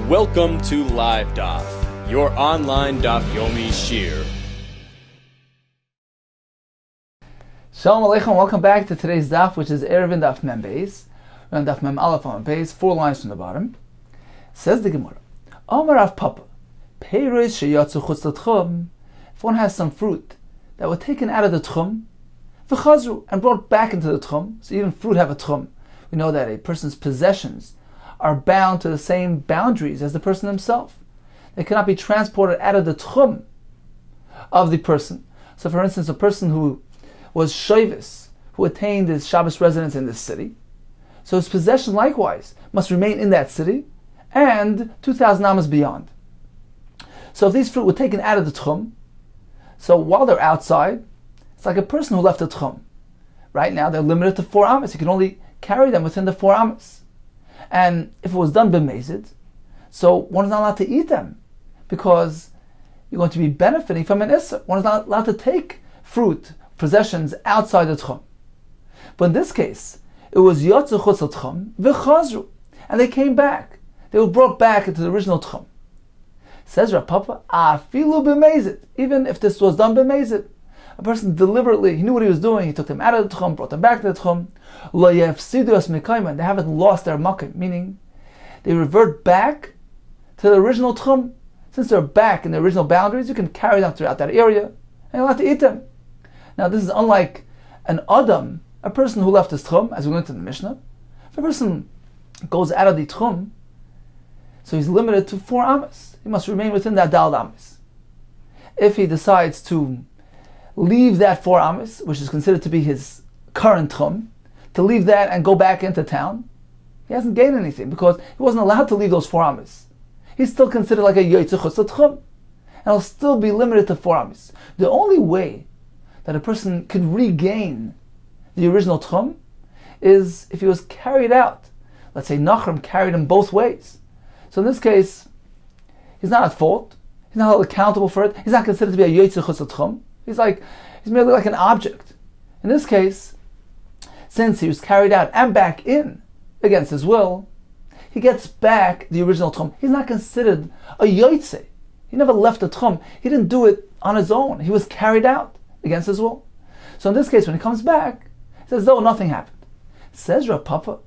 Welcome to Live Daf, your online Daf Yomi Shir. Shalom Aleichem, welcome back to today's Daf, which is Eruvin Daf Mem Beis. We're on Daf Mem Aleph on Beis, 4 lines from the bottom. Says the Gemara, Omar Rav Papa, Peiros sheyatzu chutz l'tchum. If one has some fruit that were taken out of the tchum, v'chazru, and brought back into the tchum, so even fruit have a tchum. We know that a person's possessions are bound to the same boundaries as the person himself. They cannot be transported out of the tchum of the person. So for instance, a person who was shovis, who attained his Shabbos residence in this city, so his possession likewise must remain in that city and 2,000 amas beyond. So if these fruit were taken out of the tchum, so while they're outside, it's like a person who left the tchum. Right now they're limited to 4 amas. You can only carry them within the 4 amas. And if it was done b'mezid, so one is not allowed to eat them because you're going to be benefiting from an isser. One is not allowed to take fruit, possessions outside the tchum. But in this case, it was yotzu chutz l'tchum v'chazru, and they came back. They were brought back into the original tchum. Says Rav Papa, afilu b'mezid, even if this was done b'mezid. A person deliberately, he knew what he was doing, he took them out of the tchum, brought them back to the tchum. Lo yefsidu as mekayman, they haven't lost their makim, meaning they revert back to the original tchum. Since they're back in the original boundaries, you can carry them throughout that area, and you'll have to eat them. Now this is unlike an adam, a person who left his tchum, as we learned in the Mishnah. If a person goes out of the tchum, so he's limited to 4 amas. He must remain within that dal amas. If he decides to leave that 4 amas, which is considered to be his current tchum, to leave that and go back into town, he hasn't gained anything because he wasn't allowed to leave those 4 amas. He's still considered like a yotzei chutz l'tchum, and he'll still be limited to 4 amas. The only way that a person could regain the original tchum is if he was carried out. Let's say Nachrim carried him both ways. So in this case, he's not at fault. He's not held accountable for it. He's not considered to be a yotzei chutz l'tchum. He's merely like an object. In this case, since he was carried out and back in against his will, he gets back the original tchum. He's not considered a yotzei. He never left the tchum. He didn't do it on his own. He was carried out against his will. So in this case, when he comes back, it's as though nothing happened. Says Rav Papa,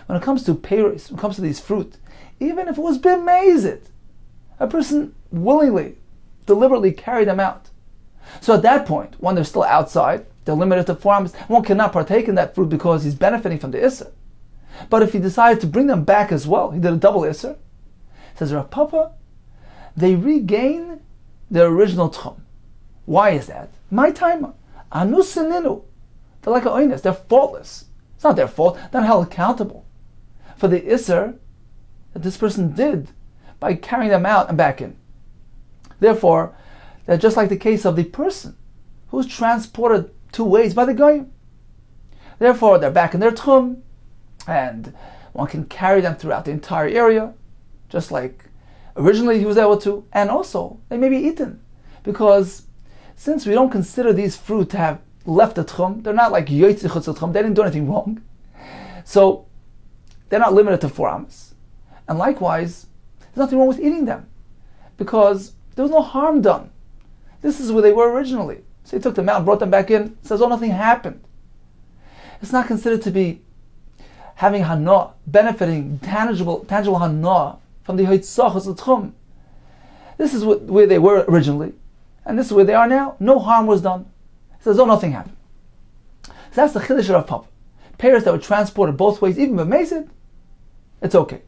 when it comes to peiros, when it comes to these fruit, even if it was b'mezid, a person willingly, deliberately carried them out. So at that point, when they're still outside, they're limited to 4 amas, one cannot partake in that fruit because he's benefiting from the isser. But if he decided to bring them back as well, he did a double isser. Says Rav Papa, they regain their original tchum. Why is that? My time, anu sininu. They're like a oines, they're faultless. It's not their fault, they're not held accountable for the isser that this person did by carrying them out and back in. Therefore, they're just like the case of the person who was transported 2 ways by the goyim. Therefore, they're back in their tchum, and one can carry them throughout the entire area, just like originally he was able to, and also they may be eaten, because since we don't consider these fruit to have left the tchum, they're not like yotzei chutz l'tchum, they didn't do anything wrong, so they're not limited to 4 amas. And likewise, there's nothing wrong with eating them, because there was no harm done. This is where they were originally. So he took them out and brought them back in. Says, oh, nothing happened. It's not considered to be having hana, benefiting, tangible hana from the hoitzach l'tchum. This is where they were originally, and this is where they are now. No harm was done. He says, oh, nothing happened. So that's the chiddush of Papa. Peiros that were transported both ways, even b'mezid, it's okay.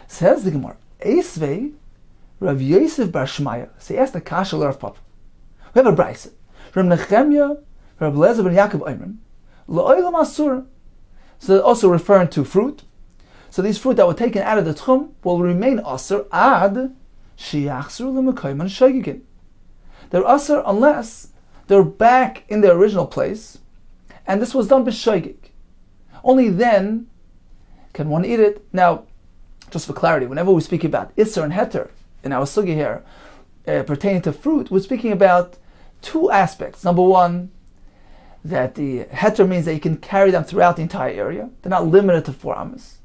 Says the Gemara, Eisvei Rav Yosef Bar Shmaya. So he asked the kasha of Rav Papa. We have a brayse. Rav Nechemya, Rav Lezer ben Yaakov Oimrim, L'oilam asur. So also referring to fruit. So these fruit that were taken out of the tchum will remain asur ad sheyachzru l'mekayman shogigin. They're asur unless they're back in their original place, and this was done b'shogig. Only then can one eat it. Now, just for clarity, whenever we speak about isser and heter in our sugi here, pertaining to fruit, we're speaking about 2 aspects. Number 1, that the heter means that you can carry them throughout the entire area. They're not limited to 4 amas.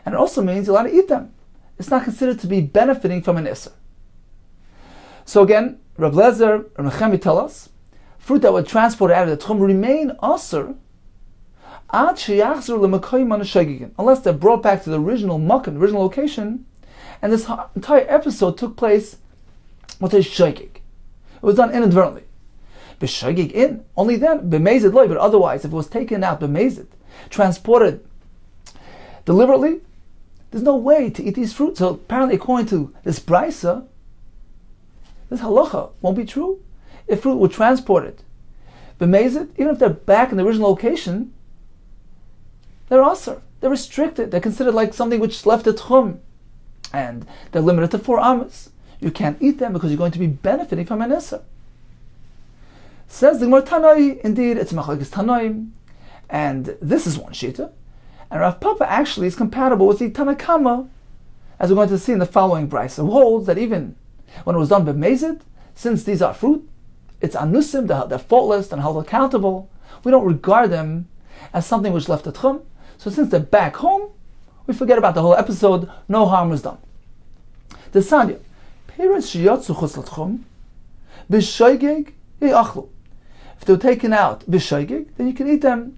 And it also means you're allowed to eat them. it's not considered to be benefiting from an Isser. So again, Rav Lezer and Nechemia tell us, fruit that were transported out of the Tchum remain Asr unless they're brought back to the original Makkah, the original location, and this entire episode took place with a Shaygig. It was done inadvertently. B'Shaygig in, only then, b'mezid loy, but otherwise, if it was taken out, b'mezid, transported deliberately, there's no way to eat these fruits. So apparently, according to this brisa, this halacha won't be true. If fruit were transported b'mezid, even if they're back in the original location, they're asr. They're restricted. They're considered like something which left at Tchum, and they're limited to 4 amas. You can't eat them because you're going to be benefiting from an Isser. Says the Gemara Tanai, indeed, it's Machlokes Tanoim, and this is one shita. And Rav Papa actually is compatible with the Tanakama, as we're going to see in the following brisa, who holds that even when it was done b'mezid, since these are fruit, it's anusim, they're faultless and held accountable. We don't regard them as something which left at Tchum. So since they're back home, we forget about the whole episode, no harm was done. The Sanya, parents sheyatzu chutz l'tchum, b'shaygig ye'achlu. If they were taken out b'shaygig, then you can eat them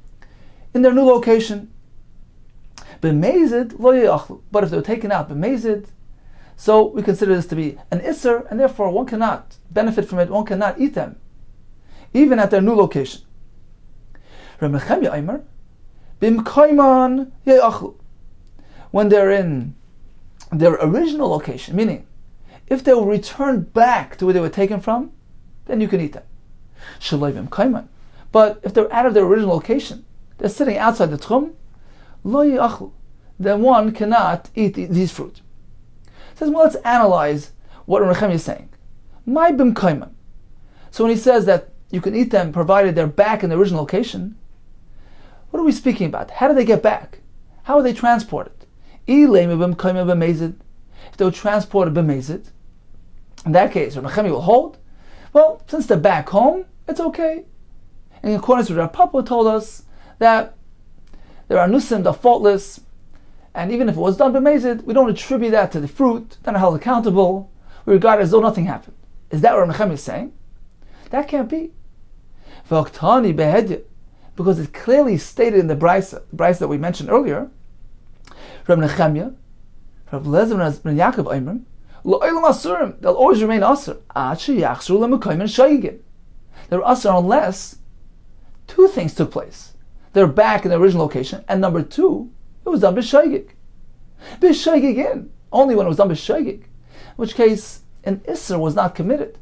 in their new location. B'mezid lo ye'achlu. But if they were taken out b'mezid, so we consider this to be an isser, and therefore one cannot benefit from it, one cannot eat them, even at their new location. Reb Nechemia Eimer, b'mkayman ye'achlu. When they're in their original location, meaning if they will return back to where they were taken from, then you can eat them. Shaloi b'mkayman. But if they're out of their original location, they're sitting outside the tchum, lo ye'achlu, then one cannot eat these fruit. It says, well, let's analyze what Nechemia is saying. My b'mkayman. So when he says that you can eat them provided they're back in the original location, what are we speaking about? How do they get back? How are they transported? If they were transported b'mezid, in that case, Nechemia will hold, well, since they're back home, it's okay. And in accordance with Rav Papa told us that there are nusim, they're faultless, and even if it was done b'mezid, we don't attribute that to the fruit, they're not held accountable, we regard it as though nothing happened. Is that what Nechemia is saying? That can't be. Because it's clearly stated in the brisa that we mentioned earlier, Reb Nechemia, Rav Lezer ben Yaakov Eimer, Lo'olam asurim, they'll always remain asur, ad sheyachzru lemekayim shayigim. They're asur unless 2 things took place. They're back in the original location, and number 2, it was done b'shayigig. B'shayigig in, only when it was done b'shayigig, in which case an isser was not committed.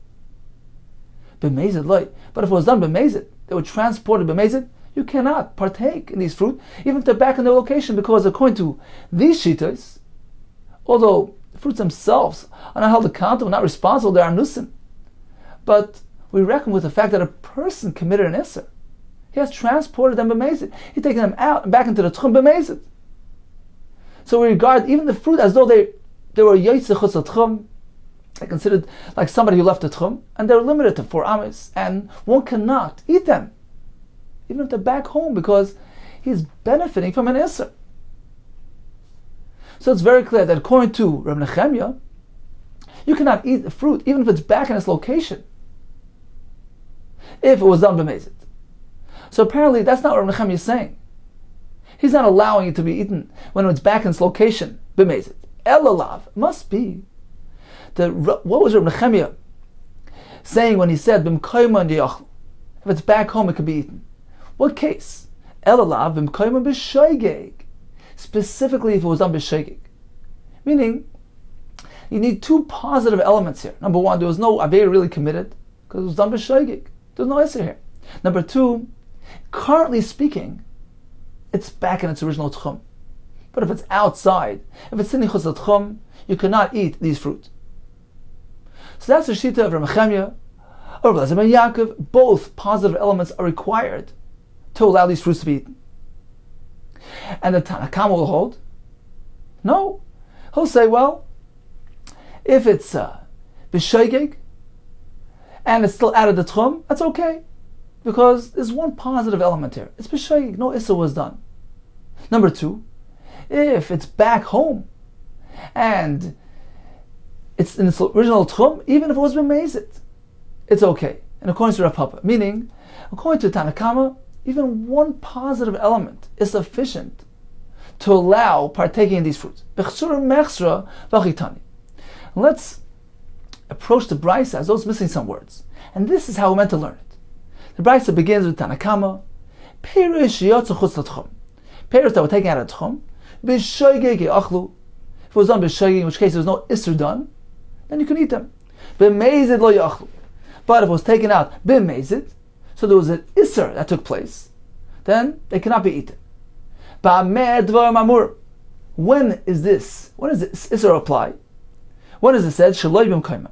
B'mezid loy, but if it was done b'mezid, they were transported b'mezid, you cannot partake in these fruit, even if they're back in their location, because according to these shitas, although the fruits themselves are not held accountable, not responsible, they are nusim. But we reckon with the fact that a person committed an isser. He has transported them b'mezid. He's taken them out and back into the tchum b'mezid. So we regard even the fruit as though they were yotzei chutz l'tchum. They're considered like somebody who left the tchum, and they're limited to 4 amas, and one cannot eat them, even if they're back home, because he's benefiting from an isser. So it's very clear that according to Reb Nechemia, you cannot eat the fruit, even if it's back in its location, if it was done b'mezid. So apparently that's not what Reb Nechemia is saying. He's not allowing it to be eaten when it's back in its location, b'mezid. Elalav must be what was Reb Nechemia saying when he said b'mkayman yachlu? If it's back home, it can be eaten. What case? Elalav b'mkayman b'shaygig. Specifically, if it was done b'shaygig, meaning you need 2 positive elements here. Number 1, there was no aver really committed because it was done b'shaygig. There's no isser here. Number 2, currently speaking, it's back in its original tchum. But if it's outside, if it's sitting chutz l'tchum, you cannot eat these fruit. So that's the shita of Reb Nechemia or Rav Lezer ben Yaakov. Both positive elements are required to allow these fruits to be eaten. And the Tanakama will hold, no. He'll say, well, if it's b'shaygig and it's still out of the tchum, that's okay, because there's one positive element here. It's b'shaygig, no issa was done. Number 2, if it's back home and it's in its original tchum, even if it was b'mezid, it's okay. And according to Rav Papa, meaning, according to Tanakama, even one positive element is sufficient to allow partaking in these fruits. Let's approach the Brisa as though it's missing some words. And this is how we're meant to learn it. The Brisa begins with Tanakama, Perish that were taken out of Tchum, if it was done b'shoigeg, in which case there was no isser done, then you can eat them. B'mezid lo yachlu. But if it was taken out b'mezid, so there was an isser that took place, then they cannot be eaten. Ba'ameh dvar mamur. When is this isser apply? When is it said? Shaloi b'mkayman.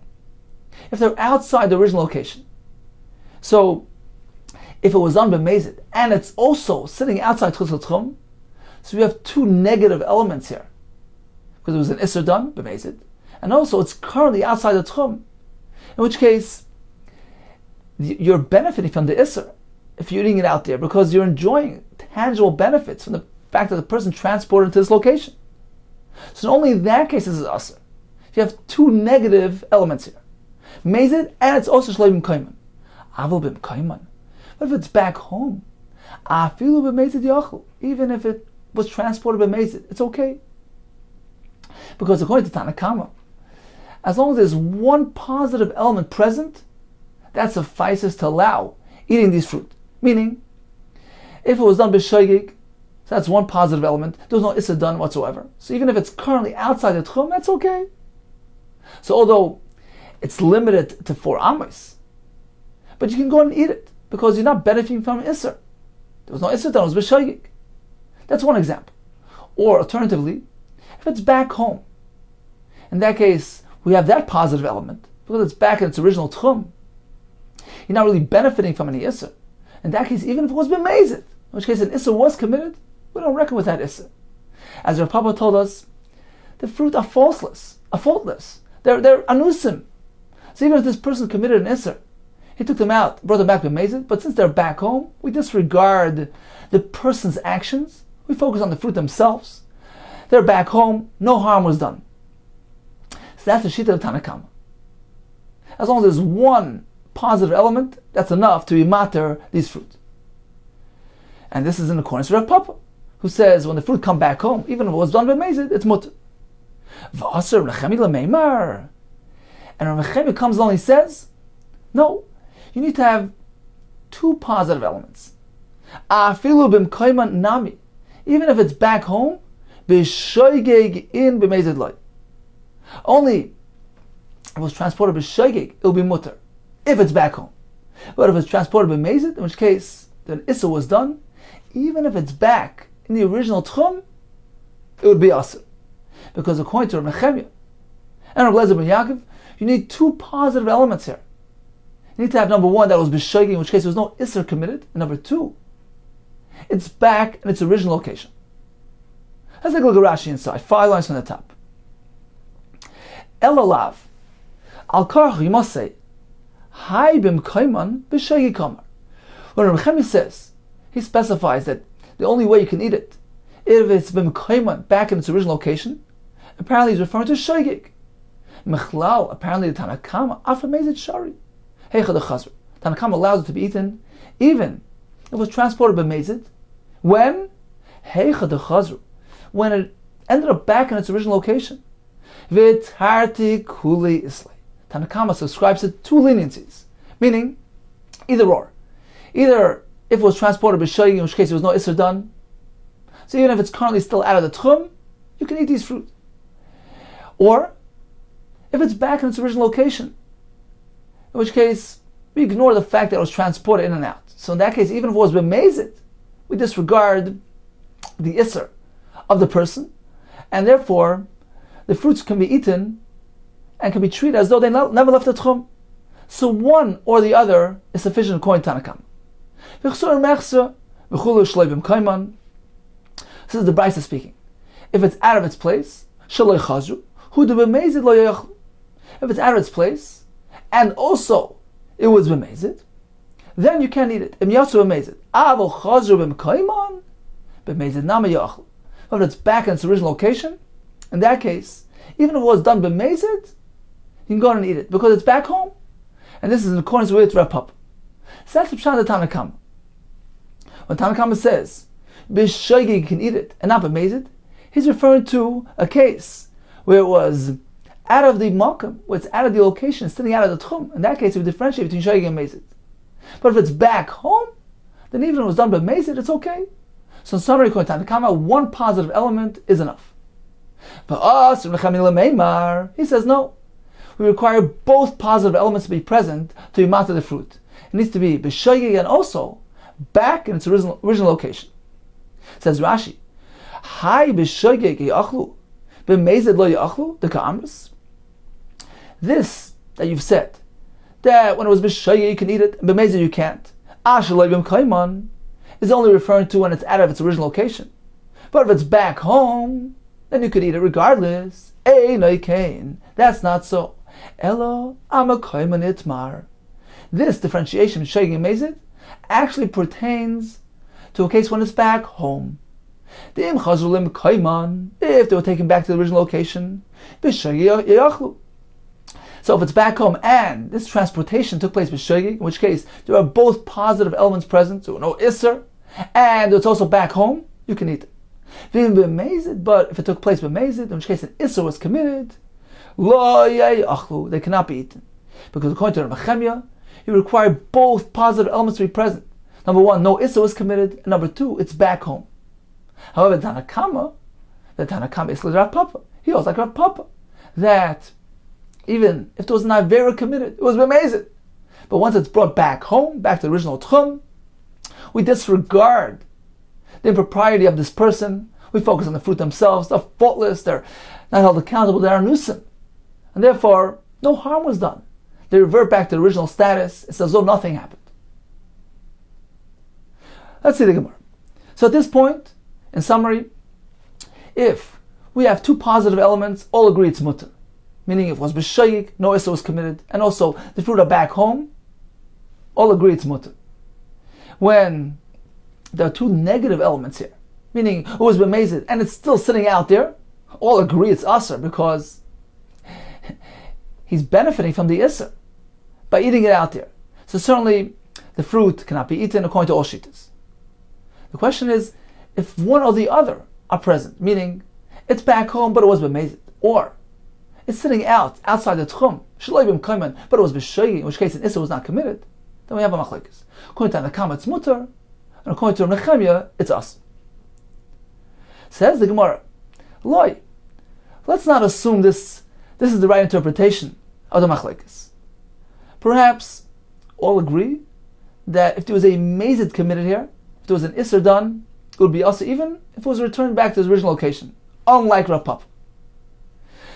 If they're outside the original location. So, if it was done b'mezid, and it's also sitting outside Chutz Tchum, so we have two negative elements here. Because it was an isser done, b'mezid, and also it's currently outside the tchum, in which case you're benefiting from the isser if you're eating it out there, because you're enjoying tangible benefits from the fact that the person transported to this location. So only in that case is it asr. You have two negative elements here, mezid, and it's also shleim kaiman. Avol bim kaiman. What if it's back home? Afilu b'mezid yachol. Even if it was transported b'mezid, it's okay. Because according to Tanakama, as long as there's one positive element present, that suffices to allow eating these fruit. Meaning, if it was done b'shoigeg, so that's one positive element, there's no issa done whatsoever. So even if it's currently outside the tchum, that's okay. So although it's limited to 4 amos, but you can go and eat it, because you're not benefiting from isser. There was no isser done, it was b'shoigeg. That's one example. Or alternatively, if it's back home, in that case, we have that positive element, because it's back in its original tchum. You're not really benefiting from any isser. In that case, even if it was b'mezid, in which case an isser was committed, we don't reckon with that isser. As Rav Papa told us, the fruit are faultless. They're anusim. So even if this person committed an isser, he took them out, brought them back b'mezid, but since they're back home, we disregard the person's actions. We focus on the fruit themselves. They're back home, no harm was done. So that's the shita of Tanakama. As long as there's one positive element, that's enough to matter these fruit. And this is in accordance with Rav Papa, who says when the fruit come back home, even if it was done by Mezid, it's mutter. V'aser Nechemi l'meimar. And Rav Nechemi comes along and he says, no, you need to have two positive elements. Afilu b'mkayman nami. Even if it's back home, b'shoigeg in b'mezid loy. Only if it was transported b'shoigeg, it'll be mutter, if it's back home. But if it's transported b'mezid, in which case the issa was done, even if it's back in the original tchum, it would be asr. Because according to Rav Nechemia and Rav Lezer ben Yaakov, you need two positive elements here. You need to have number one, that was b'shoigeg, in which case there was no isser committed, and number two, it's back in its original location. Let's take a look at Rashi inside, 5 lines from the top. Elalav, al karach, you must say, Hai bim kaiman b'shoigeg kamar. When Rav Nechemia says, he specifies that the only way you can eat it, if it's bim kaiman, back in its original location, apparently he's referring to shoigeg. Mechlal, apparently the Tanakama, after mezid shari. Heicha de chazr. Tanakama allows it to be eaten, even if it was transported by mezid. When? Heicha de chazr. When it ended up back in its original location. V'tarti kuli islay. Tanakama subscribes to two leniencies, meaning either or. Either if it was transported by shoigeg, in which case there was no isser done, so even if it's currently still out of the tchum, you can eat these fruit. Or if it's back in its original location, in which case we ignore the fact that it was transported in and out. So in that case, even if it was b'mezid, we disregard the isser of the person, and therefore the fruits can be eaten and can be treated as though they never left the tchum. So one or the other is sufficient according to Tanakam. This is the Brisa speaking. If it's out of its place, if it's out of its place, and also it was b'mezid, then you can't eat it. But if it's back in its original location, in that case, even if it was done b'mezid, you can go and eat it because it's back home. And this is in accordance with Rav Papa. So that's the pshat of Tanna Kama. When Tanna Kama says b'shoigeg you can eat it and not b'mezid, he's referring to a case where it was out of the makam, where it's out of the location, it's sitting out of the tchum. In that case, we differentiate between shoigeg and mezid. But if it's back home, then even if it was done b'mezid, it's okay. So in summary, according to Tanna Kama, one positive element is enough. But us, he says no. We require both positive elements to be present to be matzah the fruit. It needs to be b'shoigeg and also back in its original location. Says Rashi, Hai b'shoigeg yachlu, b'mezid lo yachlu, the ka'amris. This that you've said, that when it was b'shoigeg you can eat it, and b'mezid you can't, ashaloi b'mkaiman, is only referring to when it's out of its original location. But if it's back home, then you could eat it regardless. That's not so. Elo amakaiman itmar. This differentiation between shoigeg and mezid actually pertains to a case when it's back home. If they were taken back to the original location, so if it's back home and this transportation took place b'shoigeg, in which case there are both positive elements present, so no isser, and it's also back home, you can eat it. But if it took place b'mezid, in which case an isser was committed, they cannot be eaten. Because according to Nehemiah, you require both positive elements to be present. Number one, no isser was committed, and number two, it's back home. However, the Tanna Kama is like Rav Papa. He also like Rav Papa, that even if there was an avera committed, it was b'mezid. But once it's brought back home, back to the original tchum, we disregard the impropriety of this person. We focus on the fruit themselves. They're faultless. They're not held accountable. They are nuisance. And therefore, no harm was done. They revert back to the original status. It's as though nothing happened. Let's see the Gemara. So at this point, in summary, if we have two positive elements, all agree it's mutter. Meaning if it was b'shoigeg, no isser was committed, and also the fruit are back home, all agree it's mutter. When there are two negative elements here, meaning it was b'mezid and it's still sitting out there, all agree it's aser because he's benefiting from the isser by eating it out there. So certainly the fruit cannot be eaten according to all shittas. The question is, if one or the other are present, meaning it's back home but it was b'mezid, or it's sitting outside the tchum, but it was b'shoigeg, in which case an isser was not committed, then we have a machlekes. According to Tanna Kama, it's mutter, and according to Nehemiah, it's us. Says the Gemara, Loi, let's not assume this is the right interpretation of the machlekes. Perhaps all agree that if there was a mezid committed here, if there was an isser done, it would be us even if it was returned back to its original location, unlike Rav Papa.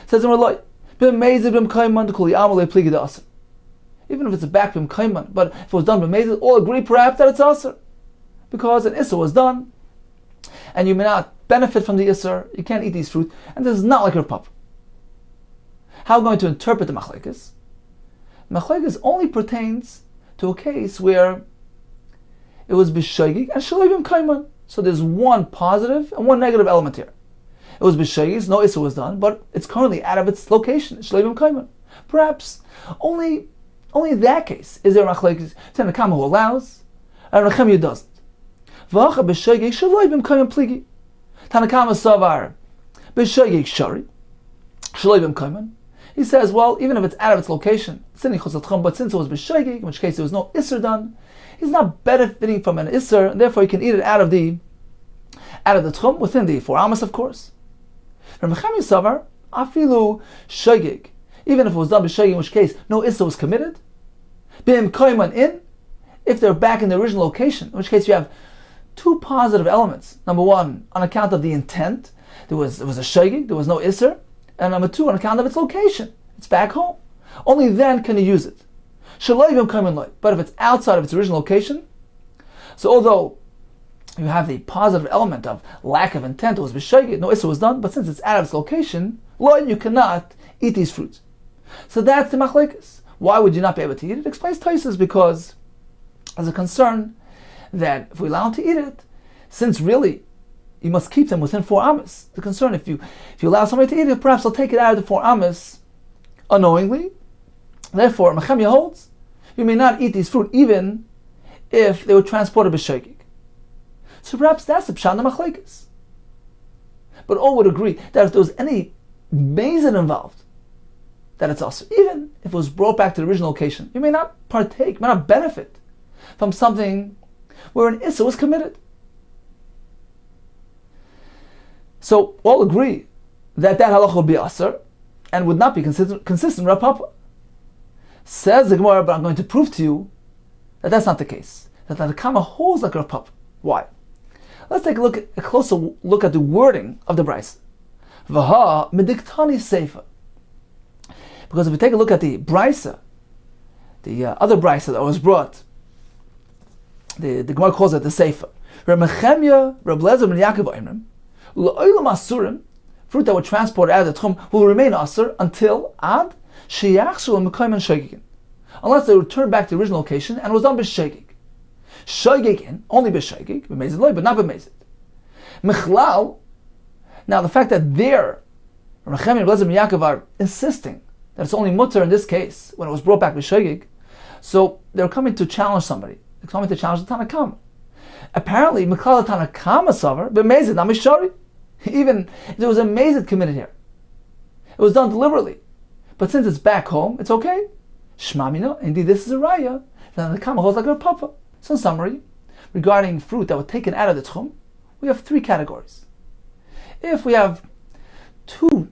Says the Gemara, even if it's a back b'm kaiman, but if it was done b'mezid, all agree perhaps that it's aser, because an isser was done, and you may not benefit from the isser. You can't eat these fruit, and this is not like Rav Papa. How are we going to interpret the machlekes? Machlekes only pertains to a case where it was b'shoigeg and shaloi b'm kaiman. So there's one positive and one negative element here. It was b'shoigeg, no isser was done, but it's currently out of its location. Shaloi b'm kaiman. Perhaps only in that case is there a machlekes. Tanna Kama who allows, and Nehemiah doesn't. V'acha b'shoigeg shaloi b'm kaiman pligi. Tanna Kama savar b'shoigeg shari shaloi b'm kaiman. He says, well, even if it's out of its location, but since it was b'shoigeg, in which case there was no isser done, he's not benefiting from an isser, and therefore he can eat it out of the tchum, within the 4 amos, of course. From Nehemiah savar afilu shoigeg, even if it was done b'shoigeg, in which case no isser was committed, b'im koiman in, if they're back in the original location, in which case you have two positive elements. Number one, on account of the intent, there was a shoigeg, there was no isser, and number two, on account of its location, it's back home. Only then can you use it. But if it's outside of its original location, so although you have the positive element of lack of intent, it was b'shoigeg, no isser was done, but since it's out of its location, you cannot eat these fruits. So that's the machlekes. Why would you not be able to eat it? It explains Taisus because there's a concern that if we allow him to eat it, since really you must keep them within 4 amas. The concern, if you allow somebody to eat it, perhaps they'll take it out of the 4 amas unknowingly. Therefore, Mechemia holds, you may not eat these fruit even if they were transported b'sheigig. So perhaps that's the pshat machlekes. But all would agree that if there was any mazid involved, that it's also, even if it was brought back to the original location, you may not partake, may not benefit from something where an issa was committed. So all agree that halach will be asr and would not be consistent with Rav Papa. Says the Gemara, but I'm going to prove to you that that's not the case. That the Kama holds like Rav Papa. Why? Let's take a closer look at the wording of the Brisa. Vaha mediktani seifa. Because if we take a look at the Brisa, the other Brisa that was brought, the Gemara calls it the Seifa. Reb Mechemia, Reb Lezer, and Yaakov Oimrim, L'olam asurim, fruit that were transported out of the Tchum, will remain asur until ad sheyachshu l'mekayim sheigigin, unless they return back to the original location and was done b'sheigig. Sheigigin, only b'sheigig, b'mezid loy, but not b'mezid. Michlal, now the fact that there, Reb Mechemia, Reb Lezer, and Yaakov are insisting that it's only mutter in this case, when it was brought back b'sheigig, so they're coming to challenge somebody. They're coming to challenge the Tanakama. Apparently, Miklal Tanakama savar, but Mezid, not Mishari. Even if there was a Mezid committed here, it was done deliberately. But since it's back home, it's okay. Shmamina, indeed this is a raya. Then the Kama holds like a papa. So in summary, regarding fruit that were taken out of the Tchum, we have 3 categories. If we have 2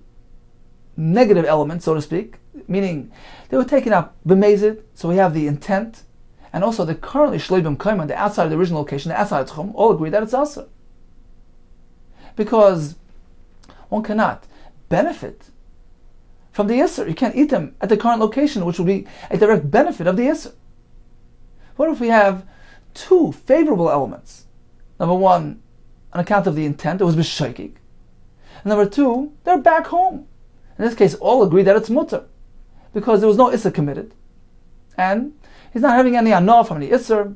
negative elements, so to speak, meaning they were taken out b'mezid, so we have the intent, and also the currently shleibim kaiman, the outside of the original location, the outside of Tchum, all agree that it's asur. Because one cannot benefit from the Isser. You can't eat them at the current location, which will be a direct benefit of the Isser. What if we have 2 favorable elements? Number 1, on account of the intent, it was b'shaykik. And number 2, they're back home. In this case, all agree that it's mutter, because there was no Isser committed. And he's not having any anah from the Isser.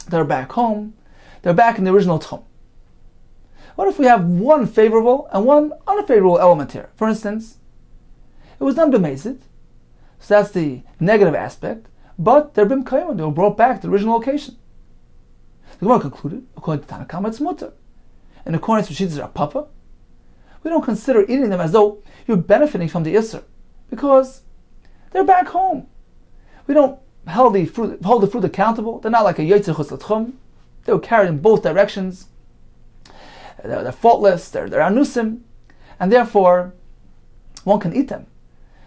They're back home. They're back in the original Tchum. What if we have 1 favorable and 1 unfavorable element here? For instance, it was done b'mezid, so that's the negative aspect, but they're bim kayman, they were brought back to the original location. The Gemara concluded, according to Tanakama, it's mutter. In accordance with Shittas Rav Papa, we don't consider eating them as though you're benefiting from the Isser, because they're back home. We don't hold the fruit accountable. They're not like a Yotze Chutz L'Tchum. They were carried in both directions. They're faultless, they're anusim, and therefore one can eat them,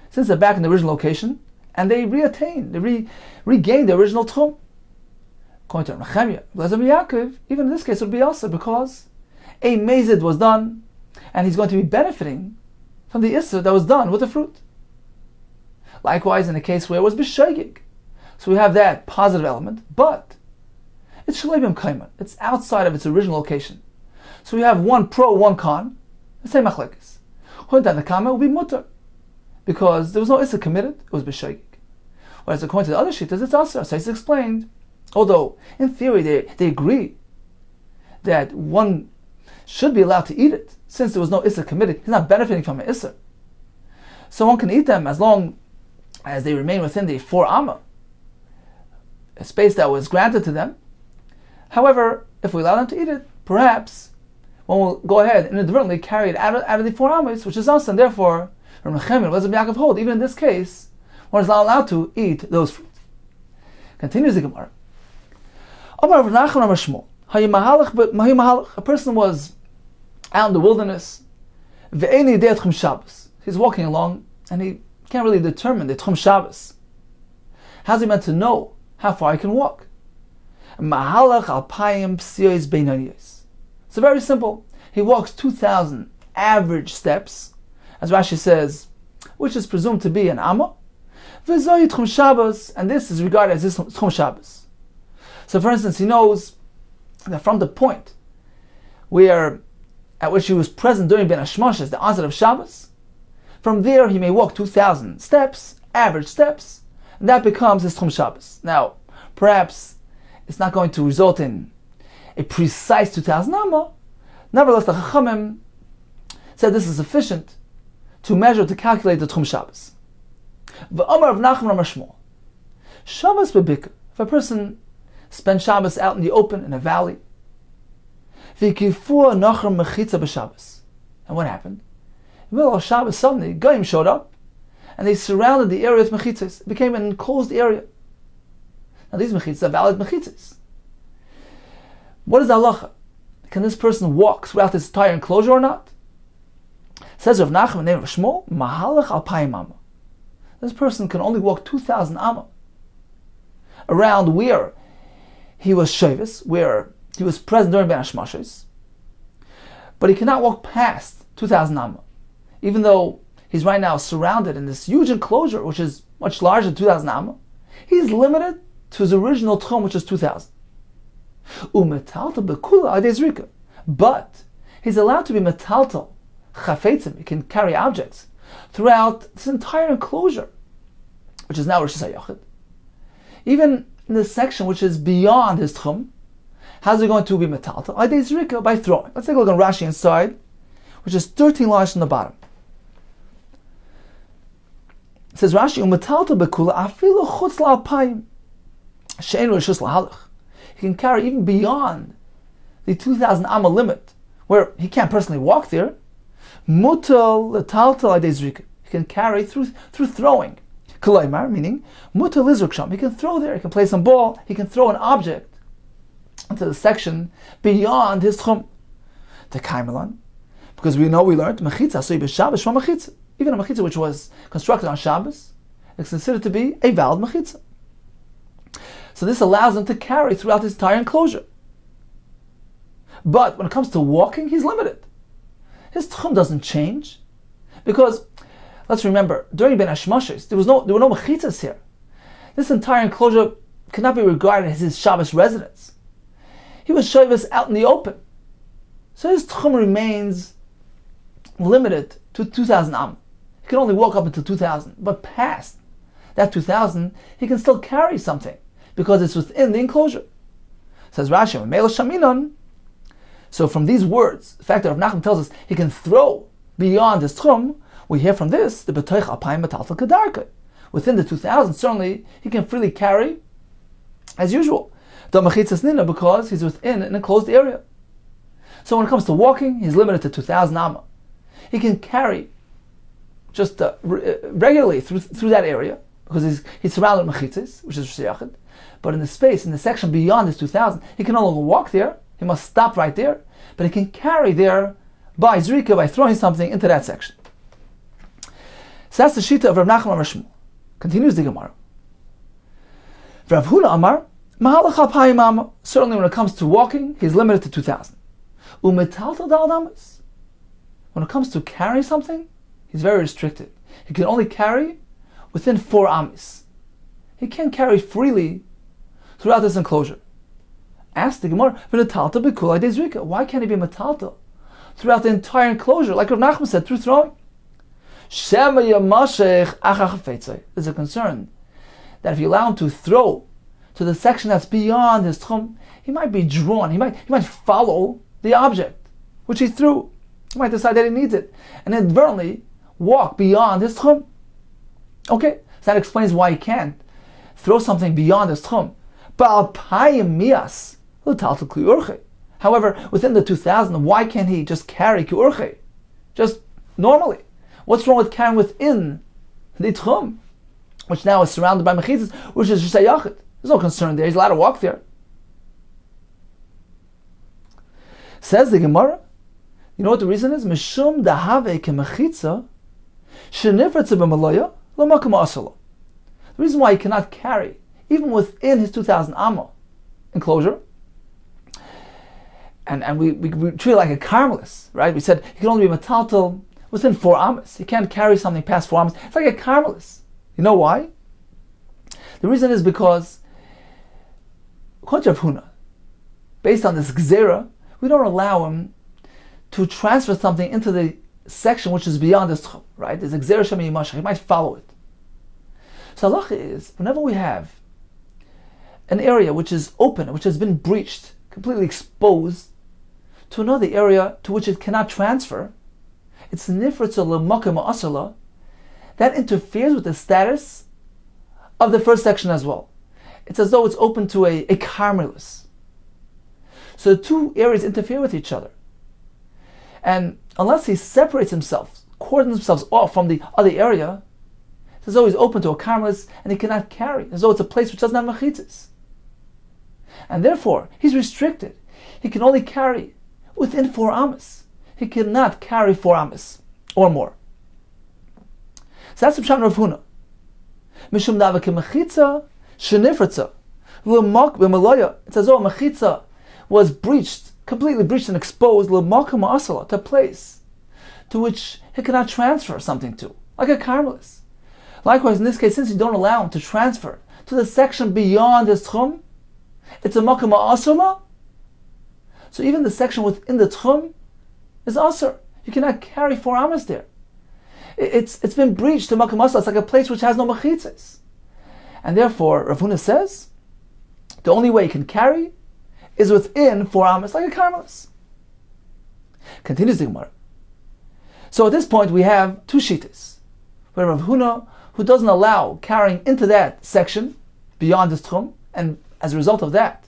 since they're back in the original location, and they regain the original Tchum. According to Nechemia, Blazer Yaakov, even in this case it would be also because a mezid was done, and he's going to be benefiting from the Isser that was done with the fruit. Likewise, in the case where it was b'sheigig, so we have that positive element, but it's shleibim kaiman, it's outside of its original location. So we have 1 pro, 1 con, the same machlekes. According to the Kama, it will be mutter, because there was no Issa committed, it was b'sheigig. Whereas according to the other shittas, it's asur. So it's explained, although in theory they agree that one should be allowed to eat it, since there was no Issa committed, he's not benefiting from an Issa. So one can eat them as long as they remain within the 4 amma, a space that was granted to them. However, if we allow them to eat it, perhaps one will go ahead and inadvertently carry it out of the 4 amas, which is us, and therefore, Reb Mechemia, Reb Yaakov hold, even in this case, one is not allowed to eat those fruits. Continues the Gemara. A person was out in the wilderness, he's walking along, and he can't really determine the Tchum Shabbos. How's he meant to know how far he can walk? So very simple. He walks 2,000 average steps, as Rashi says, which is presumed to be an amma. And this is regarded as his Tchum Shabbos. So for instance, he knows that from the point at which he was present during Ben Hashmashas, the onset of Shabbos, from there he may walk 2,000 steps, average steps, and that becomes his Tchum Shabbos. Now, perhaps it's not going to result in a precise 2,000 amma. Nevertheless, the Chachamim said this is sufficient to measure, to calculate the Tchum Shabbos. V'amar of Nachman Amar Shmuel, Shabbos bebikr, if a person spends Shabbos out in the open, in a valley, v'kifua nachar mechitza b'Shabbos. And what happened? In the middle of Shabbos, suddenly, Goyim showed up, and they surrounded the area with mechitzas. It became an enclosed area. Now these mechitzas are valid mechitzas. What is the halacha? Can this person walk throughout this entire enclosure or not? Says Rav Nachman, in the name of Shmuel, Mahalach al-payim amma. This person can only walk 2,000 amma around where he was shavis, where he was present during Ben Hashmashos, but he cannot walk past 2,000 amma, even though he's right now surrounded in this huge enclosure, which is much larger than 2,000 amma. He's limited to his original tchum, which is 2,000. But he's allowed to be metaltal, chafetzim, he can carry objects throughout this entire enclosure, which is now Rosh Hashanah. Even in this section which is beyond his tchum, how's he going to be metaltal? By throwing. Let's take a look at Rashi inside, which is 13 lines from the bottom. It says Rashi, umetaltal bekula afilu chutz la'alpayim she'en rishus lahalach. He can carry even beyond the 2,000 amma limit, where he can't personally walk there. Mutal letaltal adezrika. He can carry through throwing. Kolaymar, meaning mutal lizruk sham. He can throw there. He can play some ball. He can throw an object into the section beyond his tchum. The kaimelan, because we learned mechitza so b'Shabbos shma mechitza. Even a mechitza which was constructed on Shabbos is considered to be a valid mechitza. So this allows him to carry throughout his entire enclosure. But when it comes to walking, he's limited. His tchum doesn't change, because let's remember, during Ben Hashmashos, there were no mechitzas here. This entire enclosure cannot be regarded as his Shabbos residence. He was shabbos out in the open, so his tchum remains limited to 2,000 am. He can only walk up until 2,000, but past that 2,000, he can still carry something, because it's within the enclosure. Says Rashi, Me'el Shaminon. So from these words, the fact that Rav Nachman tells us he can throw beyond his tchum, we hear from this the betoich alpayim metaltal kedarka. Within the 2,000, certainly he can freely carry as usual. The mechitzas nina, because he's within an enclosed area. So when it comes to walking, he's limited to 2,000 amma. He can carry just regularly through that area, because he's surrounded with mechitzas, which is sheyachid. But in the space, in the section beyond his 2,000, he can no longer walk there. He must stop right there, but he can carry there by zrika, by throwing something into that section. So that's the shita of Rav Nachman Amar Shmuel. Continues the Gemara. Rav Huna Amar, Mahalach al-payim amma. Certainly when it comes to walking, he's limited to 2,000. Umetaltal dal damas. When it comes to carrying something, he's very restricted. He can only carry within 4 amis. He can't carry freely throughout this enclosure. Ask the Gemara, why can't he be metaltal throughout the entire enclosure, like Rav Nachman said, through throwing? There's a concern that if you allow him to throw to the section that's beyond his tchum, he might be drawn, he might follow the object which he threw. He might decide that he needs it, and inadvertently walk beyond his tchum. Okay, so that explains why he can't throw something beyond his tchum. However, within the 2,000, why can't he just carry ki'urche? Just normally. What's wrong with carrying within the tchum, which now is surrounded by mechitzas, which is just a yachid? There's no concern there. He's allowed to walk there. Says the Gemara, you know what the reason is? Mishum dahave kemechitza shenifratze b'malaya l'makom asala. The reason why he cannot carry, even within his 2,000 amma enclosure, and we treat it like a carmelis, right? We said he can only be metaltal within 4 amas. He can't carry something past 4 amas. It's like a carmelis. You know why? The reason is because, according to Rav Huna, based on this gzera, we don't allow him to transfer something into the section which is beyond his tchum, right? There's a gzera shemi yimashach. He might follow it. So halacha is, whenever we have an area which is open, which has been breached, completely exposed to another area to which it cannot transfer, it's nifritza l'makom asala, that interferes with the status of the first section as well. It's as though it's open to a carmelis. So the two areas interfere with each other. And unless he separates himself, cordons himself off from the other area, it's as though he's open to a carmelis and he cannot carry, as though it's a place which doesn't have mechitzas. And therefore, he's restricted. He can only carry within 4 amas. He cannot carry 4 amas or more. So that's the Pshat Rav Huna. Mishum dava kemechitza shenifritza l'mak b'malaya. It's as though a mechitza was breached, completely breached and exposed l'makom asala, to a place to which he cannot transfer something to, like a carmelis. Likewise, in this case, since you don't allow him to transfer to the section beyond his tchum, it's a makom asala. So even the section within the tchum is asur. You cannot carry 4 amas there. It's been breached to makom asala. It's like a place which has no mechitzas. And therefore, Rav Huna says, the only way you can carry is within 4 amas, like a carmelis. Continues the Gemara. So at this point we have 2 shittas. Where Rav Huna, who doesn't allow carrying into that section beyond his tchum, and as a result of that,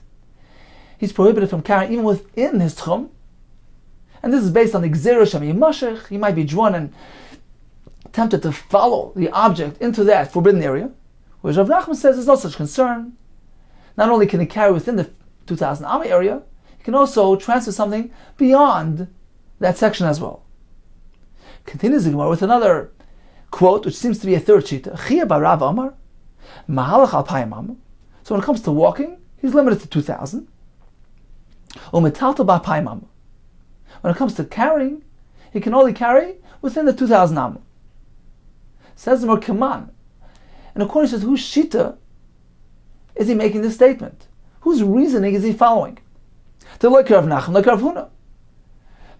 he's prohibited from carrying even within his tchum. And this is based on the Gzera Shem Yimashech. He might be drawn and tempted to follow the object into that forbidden area. Whereas Rav Nachman says there's no such concern. Not only can he carry within the 2,000 amma area, he can also transfer something beyond that section as well. Continues the Gemara with another quote, which seems to be a third shita. Chia barav amar, mahalach al payim amma. So when it comes to walking, he's limited to 2,000. Umetalta ba payim amma. When it comes to carrying, he can only carry within the 2,000 amma. Says the Gemara, Kaman. And according to whose shita is he making this statement? Whose reasoning is he following? To like Rav Nachman, like Rav Huna.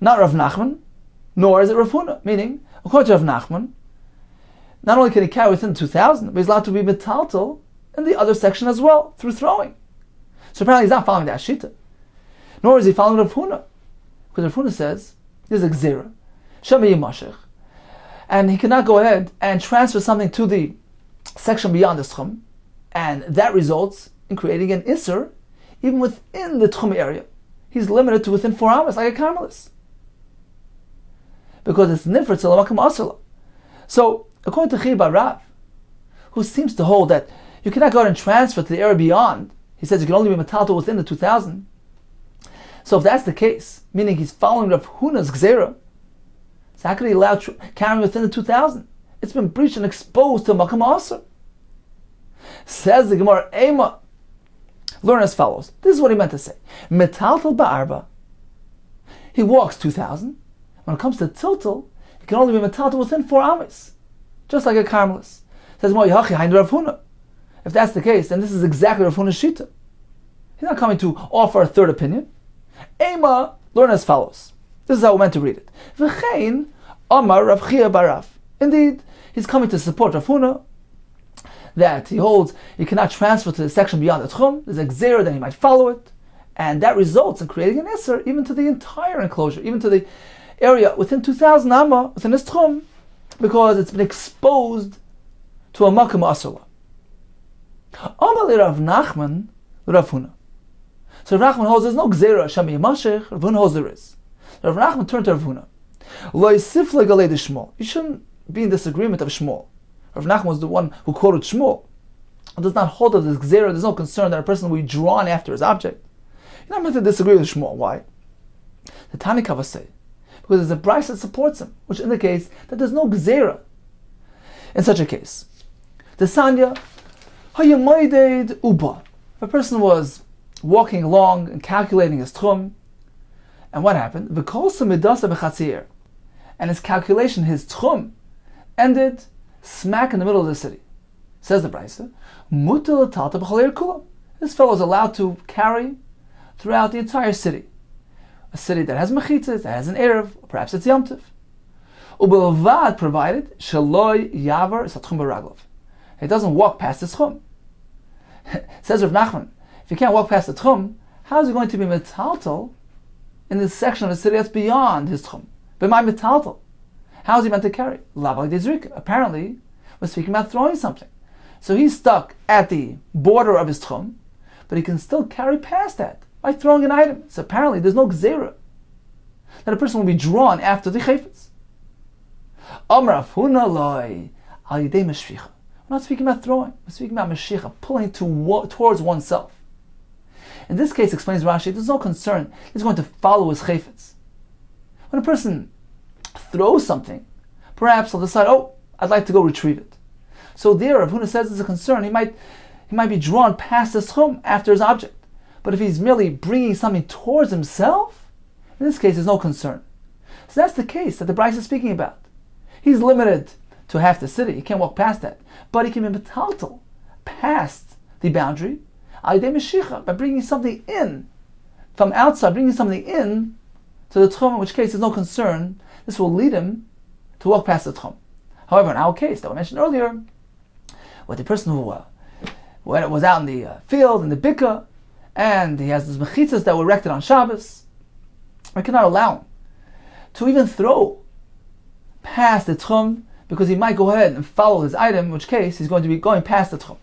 Not Rav Nachman, nor is it Rav Huna. Meaning, according to Rav Nachman, not only can he carry within 2,000, but he's allowed to be metaltal in the other section as well, through throwing. So apparently he's not following that shita. Nor is he following Rav Huna. Because Rav Huna says, there's a gzera, Shema Yimashech, and he cannot go ahead and transfer something to the section beyond the tchum, and that results in creating an isser even within the tchum area. He's limited to within 4 amas, like a carmelis, because it's nifrit l'makom asala. So according to Chiba Rav, who seems to hold that you cannot go ahead and transfer to the area beyond, he says you can only be metaltal within the 2,000. So if that's the case, meaning he's following Rav Huna's gzera, so how could he allow carrying within the 2,000? It's been breached and exposed to makom asur. Says the Gemara, Ema, learn as follows. This is what he meant to say. Metaltal ba'arba. He walks 2,000. When it comes to tiltal, he can only be metaltal within 4 amas, just like a carmelis. Says Mo Yahachi Hain Rav Huna. If that's the case, then this is exactly Rav Huna's shita. He's not coming to offer a third opinion. Ema, learn as follows. This is how we're meant to read it. V'chein Amar Rav Chia Barav. Indeed, he's coming to support Rav Huna, that he holds you cannot transfer to the section beyond the tchum. There's a gzera, then he might follow it, and that results in creating an isser even to the entire enclosure, even to the area within 2,000 amma within this tchum, because it's been exposed to a makom asala. Amar le Rav Nachman Rav Huna. So Rav Nachman holds there's no gzera Shema Yimashech. Rav Huna holds there is. Rav Nachman turned to Rav Huna. Lo yisif legalei de Shmuel. You shouldn't be in disagreement of Shmuel. Rav Nachman was the one who quoted Shmuel. It does not hold of this gzera. There's no concern that a person will be drawn after his object. You're not meant to disagree with Shmuel. Why? The Tanakava say, because there's a brayso that supports him, which indicates that there's no gzera in such a case. The Sanya, hayamaydeid uba. If a person was walking along and calculating his tchum, and what happened? V'kolsa midasa b'chatzir, and his calculation, his tchum, ended smack in the middle of the city. Says the brayso, mutal talta b'chalir kula. This fellow is allowed to carry throughout the entire city. A city that has mechitzas, that has an erev, perhaps it's Yom Tov. Ubelvad provided shaloi yavar satchum b'raglov. He doesn't walk past the tchum. Says Rav Nachman, if you can't walk past the tchum, how is he going to be metaltal in this section of the city that's beyond his tchum. But my metaltal. How is he meant to carry? Lavali dezrika. Apparently, we're speaking about throwing something. So he's stuck at the border of his tchum, but he can still carry past that by throwing an item. So apparently there's no gzera that a person will be drawn after the chayfetz. Amar Afuna loy al yidei meshficha. We're not speaking about throwing. We're speaking about meshicha, pulling towards oneself. In this case, explains Rashi, there's no concern he's going to follow his chayfetz. When a person throws something, perhaps he'll decide, oh, I'd like to go retrieve it. So there, Rav Huna says there's a concern. He might be drawn past the schum after his object. But if he's merely bringing something towards himself, in this case, there's no concern. So that's the case that the Bryce is speaking about. He's limited to half the city. He can't walk past that. But he can be metaltal past the boundary by bringing something in from outside, bringing something in to the tchum, in which case there's no concern. This will lead him to walk past the tchum. However, in our case that we mentioned earlier, with the person who was out in the field, in the bika, and he has these mechitzas that were erected on Shabbos, we cannot allow him to even throw past the tchum, because he might go ahead and follow his item, in which case he's going to be going past the tchum.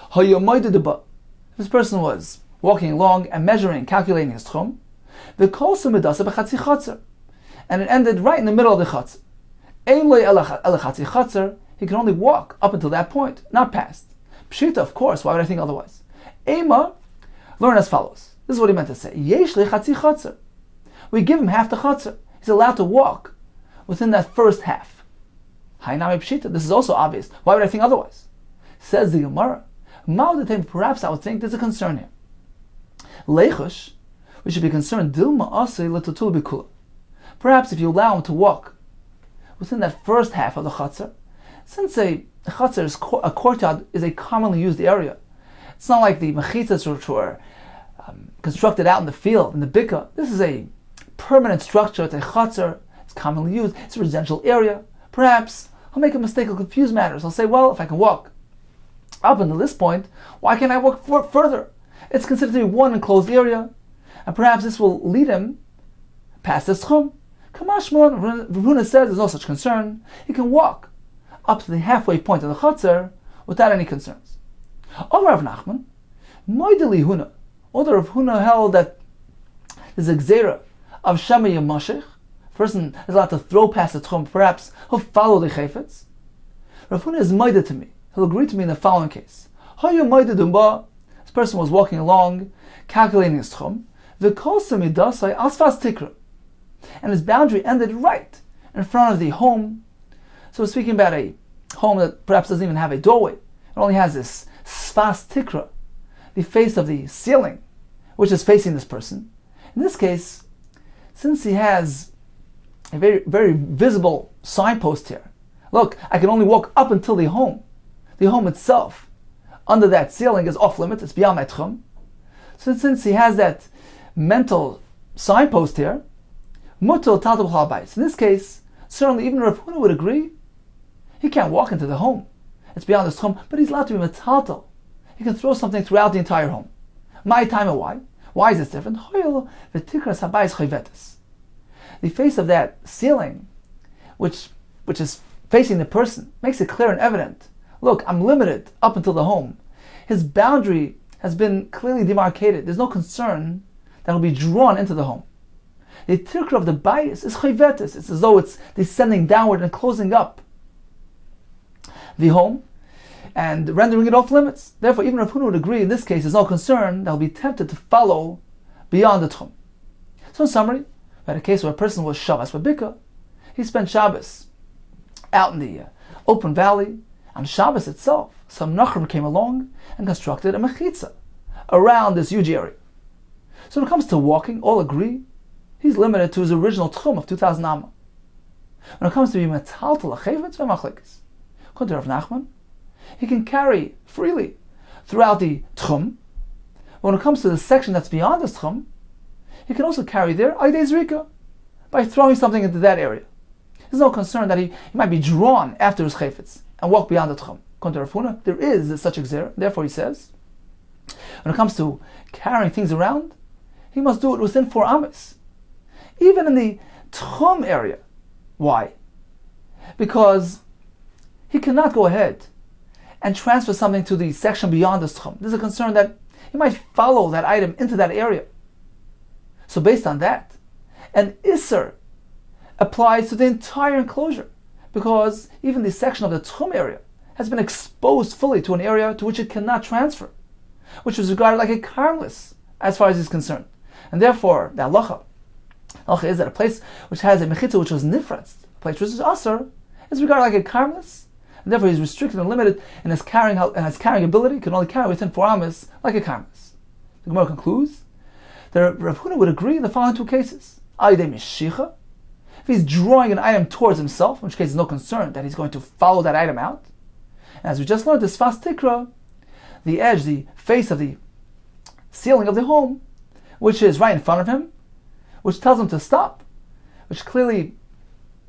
If this person was walking along and measuring, calculating his tchum, and it ended right in the middle of the chatzar. He can only walk up until that point, not past. Pshita, of course, why would I think otherwise? Ema, learn as follows. This is what he meant to say. We give him half the chatzar. He's allowed to walk within that first half. Hainami Pshita, this is also obvious. Why would I think otherwise? Says the Gemara. Perhaps I would think there's a concern here. Leichush, we should be concerned. Perhaps if you allow him to walk within that first half of the chatzar, since a chatzar is a courtyard is a commonly used area, it's not like the mechitzas which were constructed out in the field, in the bika. This is a permanent structure. It's a chatzar. It's commonly used. It's a residential area. Perhaps I'll make a mistake. I'll confuse matters. I'll say, well, if I can walk up until this point, why can't I walk further? It's considered to be one enclosed area, and perhaps this will lead him past this tchum. Kamashmon, Rav Huna says there's no such concern. He can walk up to the halfway point of the chatzar without any concerns. Over Rav Nachman, Moideli Huna, although Rav Huna held that there's a gzera of Shema Yamashich, a person is allowed to throw past the tchum, perhaps he'll follow the chayfetz. Rav Huna is moided to me. He'll agree to me in the following case. This person was walking along, calculating his tchum, and his boundary ended right in front of the home. So we're speaking about a home that perhaps doesn't even have a doorway. It only has this sfas tikra, the face of the ceiling, which is facing this person. In this case, since he has a very, very visible signpost here, look, I can only walk up until the home. The home itself, under that ceiling, is off limits. It's beyond my tchum. So since he has that mental signpost here, mutal taltab halbayis. In this case, certainly even Rav Huna would agree. He can't walk into the home. It's beyond his tchum, but he's allowed to be metaltal. He can throw something throughout the entire home. My time and why? Why is this different? The face of that ceiling, which is facing the person, makes it clear and evident. Look, I'm limited up until the home. His boundary has been clearly demarcated. There's no concern that will be drawn into the home. The tikra of the bias is chayvetis. It's as though it's descending downward and closing up the home and rendering it off limits. Therefore, even Rav Huna would agree in this case there's no concern that will be tempted to follow beyond the tchum. So in summary, we had a case where a person was Shabbos Babika. He spent Shabbos out in the open valley. On Shabbos itself, some nachrim came along and constructed a mechitza around this huge area. So when it comes to walking, all agree he's limited to his original tchum of 2,000 amma. When it comes to being metaltal achayvetz v'machlekes, according to Rav Nachman, he can carry freely throughout the tchum. When it comes to the section that's beyond this tchum, he can also carry there aydei zrika, by throwing something into that area. There's no concern that he might be drawn after his chayfetz and walk beyond the tchum. According to Rav Huna, there is such a gzera. Therefore, he says, when it comes to carrying things around, he must do it within 4 amas. Even in the Tchum area. Why? Because he cannot go ahead and transfer something to the section beyond the Tchum. There's a concern that he might follow that item into that area. So based on that, an Isser applies to the entire enclosure, because even the section of the Tchum area has been exposed fully to an area to which it cannot transfer, which is regarded like a harmless as far as he's concerned. And therefore, the halacha is that a place which has a mechitza which was nifratz, a place which is asr, is regarded like a harmless, and therefore he's restricted and limited in his carrying ability. He can only carry within 4 amas like a harmless. The Gemara concludes that Rav Huna would agree in the following 2 cases. If he's drawing an item towards himself, in which case there's no concern that he's going to follow that item out. And as we just learned, the Sfas Tikra, the edge, the face of the ceiling of the home, which is right in front of him, which tells him to stop, which clearly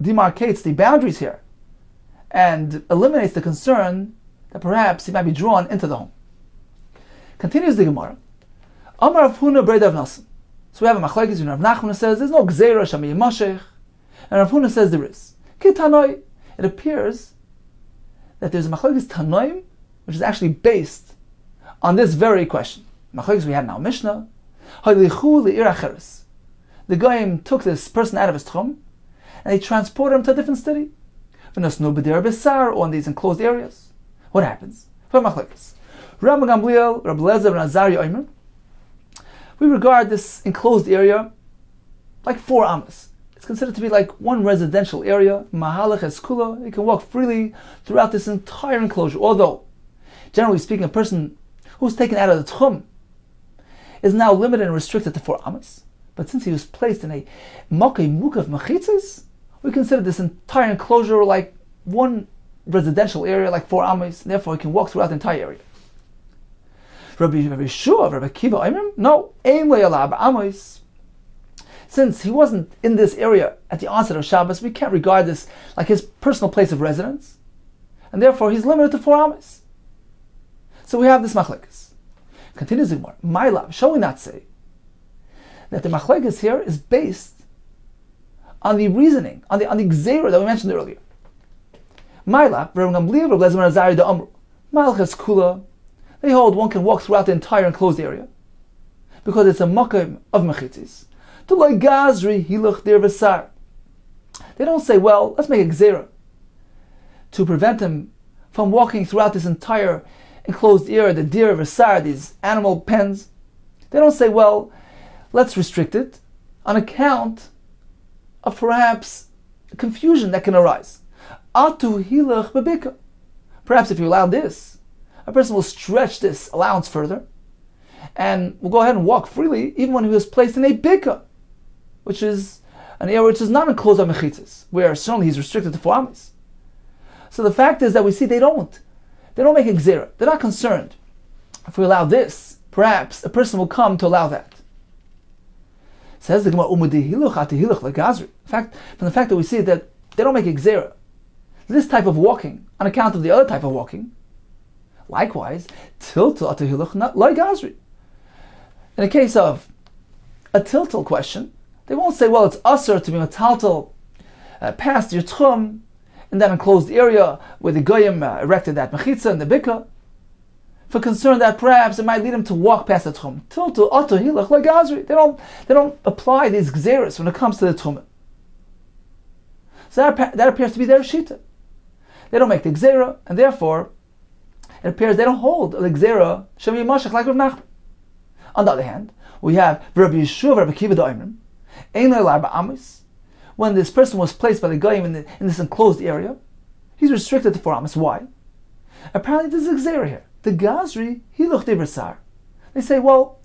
demarcates the boundaries here and eliminates the concern that perhaps he might be drawn into the home. Continues the Gemara. Amar Rav Huna Brei Rav Nasan. So we have a machlekes, Rav Nachman says there's no gzeira shami yimashech, and Rav Huna says there is. Ki Tanoi, it appears that there's a machlekes Tanoim, which is actually based on this very question. Machlekes we had in our Mishnah. Ha'lichu li'ir acheres. The Goyim took this person out of his tchum, and they transported him to a different city. V'nosnu b'dir besar, or in these enclosed areas. What happens? For machlekes, Rabbi Gamliel, Rabbi Lezer, and Azariah Omer, we regard this enclosed area like 4 amas. It's considered to be like one residential area. Mahalach eskula, you can walk freely throughout this entire enclosure. Although, generally speaking, a person who's taken out of the tchum is now limited and restricted to 4 amas. But since he was placed in a makei mukav mechitzas, we consider this entire enclosure like one residential area, like 4 amas, and therefore he can walk throughout the entire area. Rabbi Shua, Rabbi Kiva, no, ein le'alab amos. Since he wasn't in this area at the onset of Shabbos, we can't regard this like his personal place of residence, and therefore he's limited to 4 amas. So we have this machlekes. Continues the Gemara. My love, shall we not say that the machlekes here is based on the reasoning, on the gzeira that we mentioned earlier? My love, Malchus Kula, they hold one can walk throughout the entire enclosed area because it's a makom of mechitzis. To like gazri hiluch dir v'sar. They don't say, well, let's make a gzeira to prevent him from walking throughout this entire enclosed area, the dir v'sar, these animal pens. They don't say, well, let's restrict it on account of perhaps confusion that can arise. Atu hiluch bebika. Perhaps if you allow this, a person will stretch this allowance further and will go ahead and walk freely even when he was placed in a bika, which is an area which is not enclosed by mechitzas, where certainly he's restricted to 4 amas. So the fact is that we see they don't make a gzera. They're not concerned. If we allow this, perhaps a person will come to allow that. Says the Gemara, from the fact that we see that they don't make a gzera, this type of walking on account of the other type of walking. Likewise, tiltal atahiluch not like gazri. In a case of a tiltal question, they won't say, well, it's usher to be metaltal past your tchum in that enclosed area where the goyim erected that mechitza and the bika, for concern that perhaps it might lead him to walk past the tchum. Tiltal atahiluch like gazri. They don't apply these gzeras when it comes to the tchum. So that appears to be their shita. They don't make the gzera, and therefore it appears they don't hold the gzera shemi mashach like Rav Nachman. On the other hand, we have Rabbi Yeshua, Rabbi Kiva Da'imrim, ein le'arba amos. When this person was placed by the goyim in this enclosed area, he's restricted to 4 amos. Why? Apparently there's a gzera here. The gazri hiluch divrasar. They say, well,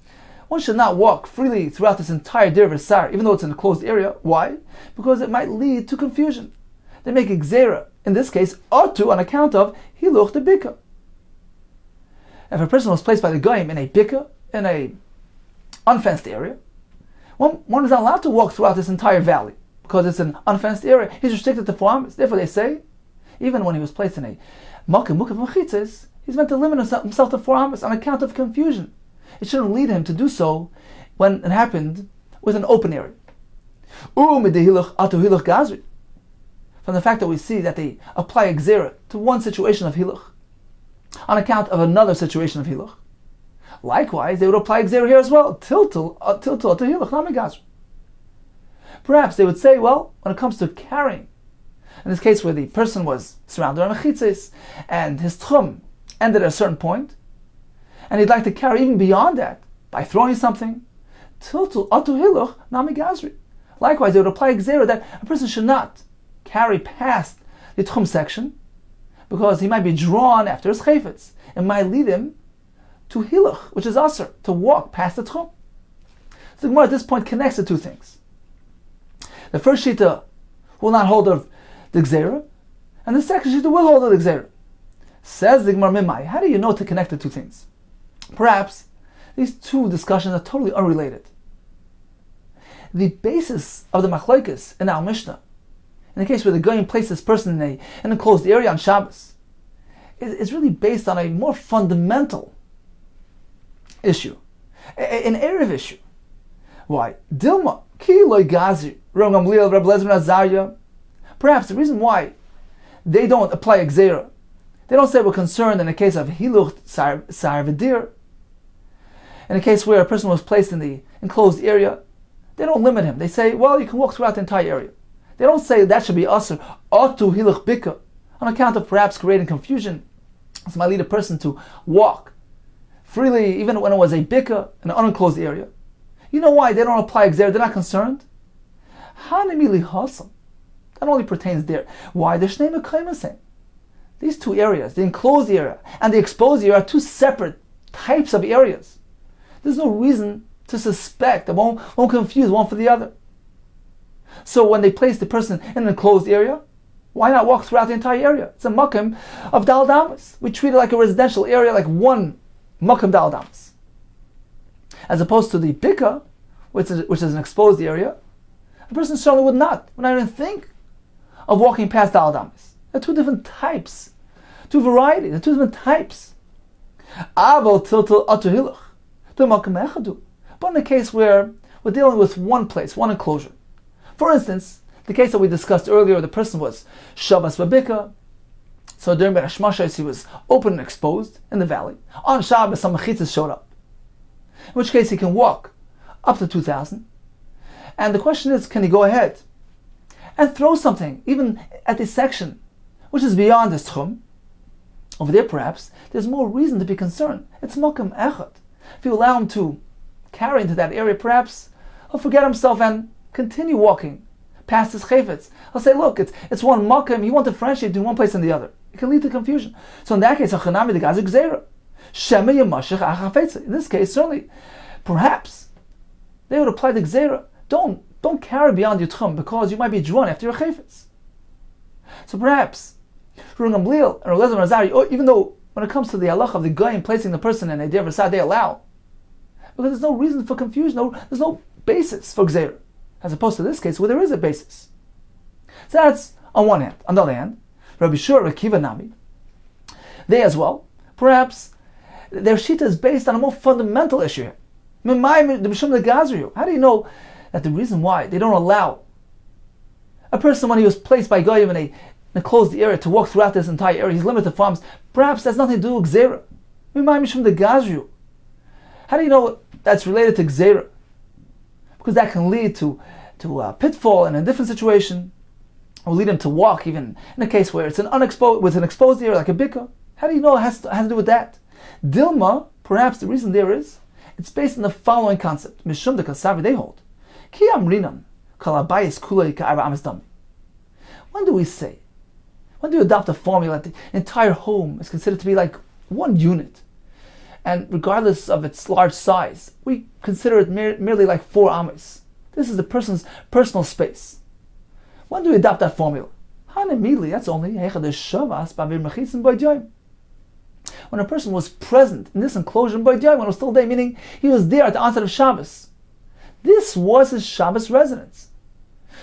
one should not walk freely throughout this entire divrasar, even though it's in a closed area. Why? Because it might lead to confusion. They make a gzera, in this case, otu, on account of hiluch de bika. If a person was placed by the goyim in a bika, in a unfenced area, one is not allowed to walk throughout this entire valley because it's an unfenced area. He's restricted to 4 amos. Therefore, they say, even when he was placed in a makom mukav mechitzas, he's meant to limit himself to 4 amos on account of confusion. It shouldn't lead him to do so when it happened with an open area. From the fact that we see that they apply a gzera to one situation of hiluch on account of another situation of hiluch. Likewise, they would apply a gzera here as well. Tiltul to hiluch, not megazri. Perhaps they would say, well, when it comes to carrying, in this case where the person was surrounded by mechitzes and his tchum ended at a certain point, and he'd like to carry even beyond that by throwing something, tiltul atu hiluch, not megazri. Likewise, they would apply a gzera that a person should not carry past the tchum section because he might be drawn after his chayfetz. It might lead him to hiluch, which is aser, to walk past the tchum. So the Gemara at this point connects the two things. The first shita will not hold of the gzera, and the second shita will hold of the gzera. Says the Gemara Mimai, how do you know to connect the two things? Perhaps these two discussions are totally unrelated. The basis of the machlokes in our Mishnah, in the case where the Goyim placed this person in an enclosed area on Shabbos, is really based on a more fundamental issue, an Erev issue. Why? Dilma, ki loy gazi, Rav Gamliel, Reb Eliezer ben Azariah. Perhaps the reason why they don't apply a gzera, they don't say we're concerned in a case of hiluch sar v'dir, in a case where a person was placed in the enclosed area, they don't limit him. They say, well, you can walk throughout the entire area. They don't say that should be asur, atu hiluch bika, on account of perhaps creating confusion. This might lead a person to walk freely, even when it was a bika, in an unenclosed area. You know why they don't apply gzera? They're not concerned. Hanimili hasam. That only pertains there. Why? The shnei mekayim saying these two areas, the enclosed area and the exposed area, are two separate types of areas. There's no reason to suspect that won't confuse one for the other. So when they place the person in an enclosed area, why not walk throughout the entire area? It's a makam of dal damas. We treat it like a residential area, like one makam dal damas. As opposed to the bika, which is an exposed area, a person certainly would not even think of walking past dal damas. There are two different types, two varieties, there are two different types. Aval tiltul atu hiluch, the makam echadu. But in the case where we're dealing with one place, one enclosure. For instance, the case that we discussed earlier, the person was Shabbos Babika, so during Ben Hashmashos he was open and exposed in the valley. On Shabbos some mechitzas showed up, in which case he can walk up to 2,000. And the question is, can he go ahead and throw something, even at this section, which is beyond his tchum? Over there perhaps, there's more reason to be concerned. It's makam echad. If you allow him to carry into that area, perhaps he'll forget himself and continue walking past his chayfetz. He'll say, look, it's one makam, you want to differentiate between one place and the other. It can lead to confusion. So in that case, in this case, certainly, perhaps they would apply the gzera. Don't carry beyond your tchum because you might be drawn after your chayfetz. So perhaps Rav Gamliel and Reb Eliezer ben Azariah, even though when it comes to the halach of the Goyim placing the person in a der v'sad, they allow, because there's no reason for confusion, there's no basis for gzera, as opposed to this case where there is a basis. So that's on one hand. On the other hand, Rabbi Shur, Akiva Nami, they as well, perhaps their shita is based on a more fundamental issue here. How do you know that the reason why they don't allow a person, when he was placed by Goyim in a closed area, to walk throughout this entire area, he's limited to farms, perhaps that's nothing to do with gzera? How do you know that's related to gzera? Because that can lead to a pitfall in a different situation, or lead him to walk even in a case where it's an exposed area like a bika. How do you know it has to do with that? Dilma, perhaps the reason there is, it's based on the following concept. Mishum de kasavi, they hold. Ki amrinam kalabayis kulei ka'ara amisdami. When do we say? When do you adopt a formula that the entire home is considered to be like one unit? And regardless of its large size, we consider it merely like 4 amas. This is the person's personal space. When do we adopt that formula? Hanimili, that's only when a person was present in this enclosure by when it was still day, meaning he was there at the onset of Shabbos. This was his Shabbos residence.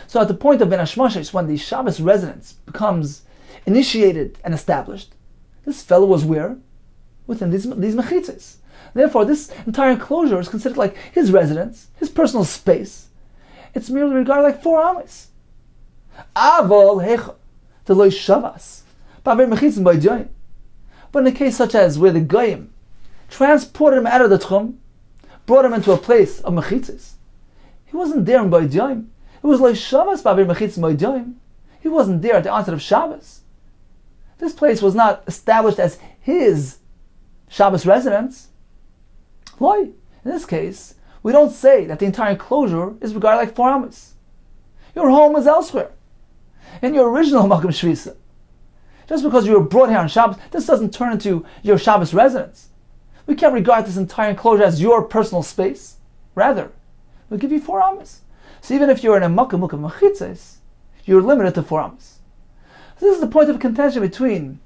So at the point of Ben Hashmashos, when the Shabbos residence becomes initiated and established, this fellow was where? Within these mechitzes. Therefore, this entire enclosure is considered like his residence, his personal space. It's merely regarded like 4 amas. Avol hecha deloy shavas ba'aver mechitzim b'yadayim. But in a case such as where the goyim transported him out of the tchum, brought him into a place of mechitzis, he wasn't there in b'yadayim. It was loy shavas ba'aver mechitzim b'yadayim. He wasn't there at the onset of Shabbos. This place was not established as his Shabbos residence. Loy. In this case, we don't say that the entire enclosure is regarded like 4 amas. Your home is elsewhere, in your original Makom Shvisa. Just because you were brought here on Shabbos, this doesn't turn into your Shabbos residence. We can't regard this entire enclosure as your personal space. Rather, we give you 4 amas. So even if you're in a Makom Mechitzes, you're limited to 4 amas. So this is the point of contention between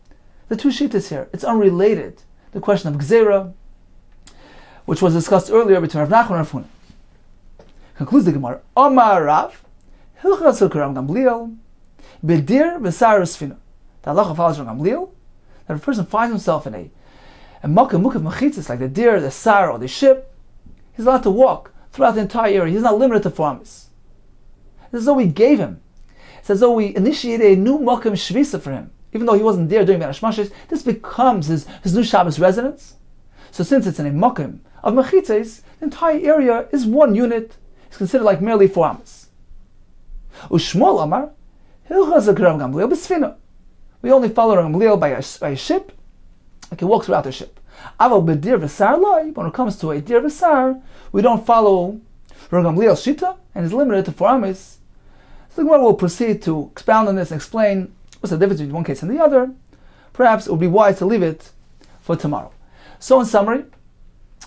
the two shittas here. It's unrelated. The question of Gzeira, which was discussed earlier between Rav Nachman and Rav Huna. Concludes the Gemara. Omar Rav, Hilchas Rav Gamliel, Bedir V'Sar Sfina. The halacha follows Rav Gamliel that if a person finds himself in a Makom Mechitzes, like the deer, the sar, or the ship, he's allowed to walk throughout the entire area. He's not limited to 4 amas. It's as though we gave him. It's as though we initiated a new Makom Shvisa for him. Even though he wasn't there during Hashmashes, this becomes his new Shabbos residence. So since it's in a Makom of Mechitzes, the entire area is 1 unit. It's considered like merely 4 amas. Ushmol Amar, Hilchas Rav Gamliel b'Sfina. We only follow Rav Gamliel by a ship. I can walk throughout the ship. Aval b'dir v'sar loy. When it comes to a dir v'sar, we don't follow Rav Gamliel's shita, and is limited to 4 amas. So the Gemara will proceed to expound on this and explain what's the difference between one case and the other. Perhaps it would be wise to leave it for tomorrow. So in summary,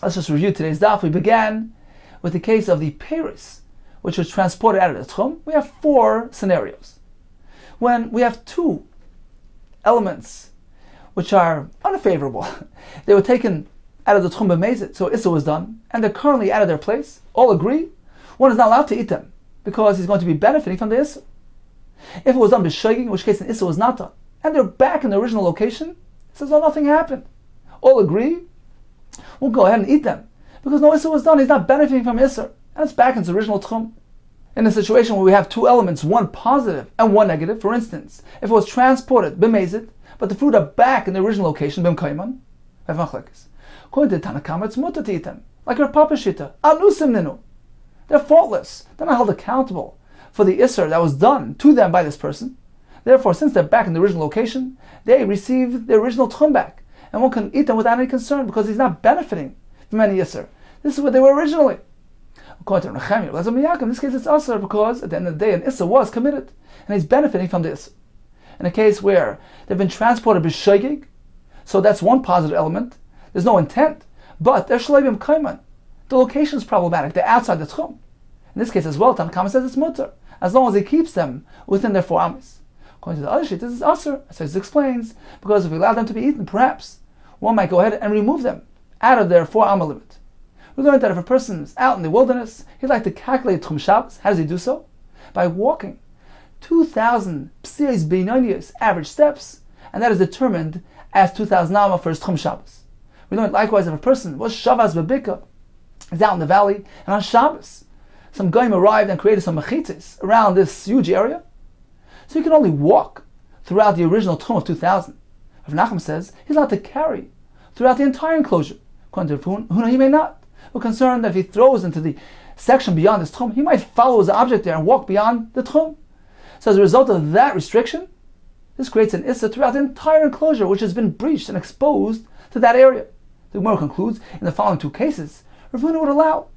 let's just review today's daf. We began with the case of the Paris, which was transported out of the Tchum. We have 4 scenarios. When we have 2 elements which are unfavorable, they were taken out of the Tchum b'mezit, so Issa was done, and they're currently out of their place. All agree, one is not allowed to eat them, because he's going to be benefiting from the Issa. If it was done b'shoiging, in which case an Issa was not done, and they're back in the original location, it says, oh, nothing happened. All agree, we'll go ahead and eat them, because no Issa was done, he's not benefiting from Issa, and it's back in its original Tchum. In a situation where we have 2 elements, one positive and one negative, for instance, if it was transported b'mezit, but the fruit are back in the original location, b'mkaiman, according to Tanakama, it's mutter to eat them, like Rav Papa Shita, anusim ninu. They're faultless. They're not held accountable for the Isser that was done to them by this person. Therefore, since they're back in the original location, they receive the original Tchum back, and one can eat them without any concern because he's not benefiting from any Isser. This is what they were originally. According to Nechemia, in this case it's Asr because at the end of the day an Isser was committed, and he's benefiting from the Isser. In a case where they've been transported b'shoigig, so that's one positive element. There's no intent, but they're shleibim kaiman. The location is problematic. They're outside the tchum. In this case as well, Tanakama says it's mutter, as long as he keeps them within their 4 amas. According to the other sheet, this is asr, as it explains, because if we allow them to be eaten, perhaps one might go ahead and remove them out of their 4 amma limit. We learned that if a person is out in the wilderness, he'd like to calculate Tchum Shabbos. How does he do so? By walking 2,000 psiris beinonius, average steps, and that is determined as 2,000 amma for his Tchum Shabbos. We learned likewise if a person was Shavas Babika, is out in the valley, and on Shabbos, some goyim arrived and created some mechitzes around this huge area, so he can only walk throughout the original Tchum of 2,000. Rav Nachman says he's allowed to carry throughout the entire enclosure. According to Rav Huna, he may not. We're concerned that if he throws into the section beyond this Tchum, he might follow his object there and walk beyond the Tchum. So as a result of that restriction, this creates an issa throughout the entire enclosure, which has been breached and exposed to that area. The Gemara concludes, in the following 2 cases, Rav Huna would allow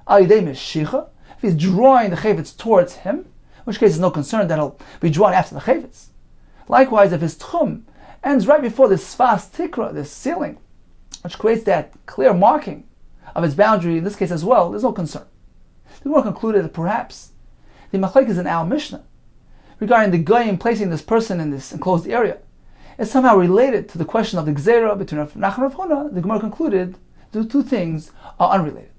Ayidei Meshicha, if he's drawing the chayvetz towards him, in which case there's no concern that he'll be drawn after the chayvetz. Likewise, if his tchum ends right before this sfas tikra, this ceiling, which creates that clear marking of its boundary, in this case as well, there's no concern. The Gemara concluded that perhaps the machlekes in our Mishnah regarding the goyim placing this person in this enclosed area is somehow related to the question of the gzeira between Rav Nachman and Rav Huna. The Gemara concluded the 2 things are unrelated.